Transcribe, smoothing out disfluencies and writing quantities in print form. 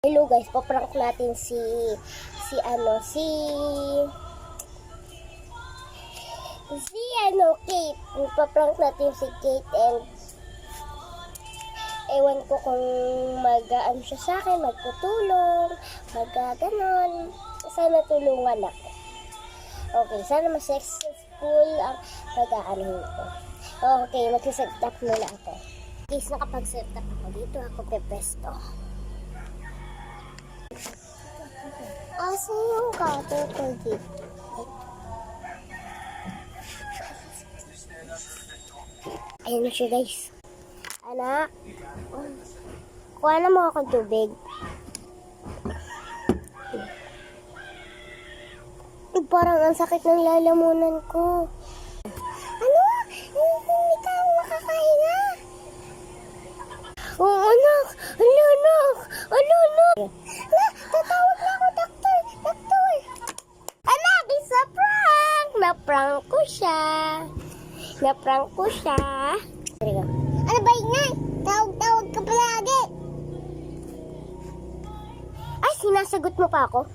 Hello guys, paprank natin si Kate. Paprank natin si Kate and ewan ko kung mag-ano siya sa akin, magtutulong, ganon. Sana tulungan ako. Okay, sana mas-successful ang pag-aanohin ko. Okay, mag-set up muna ako. Guys, nakapag-set up ako. Dito ako pepesto. Asa yung cutter ko dito? Ayan na siya guys. Anak, kuha na mo akong tubig. Parang ang sakit ng lalamunan ko. Ano? Hindi ka makakahinga. Oh, anak! Anak! Tatawag na ako, doktor! Anak, isa prank! Na-prank ko siya. Ano ba ingay? Tawag ka palagi. Ay, sinasagot mo pa ako?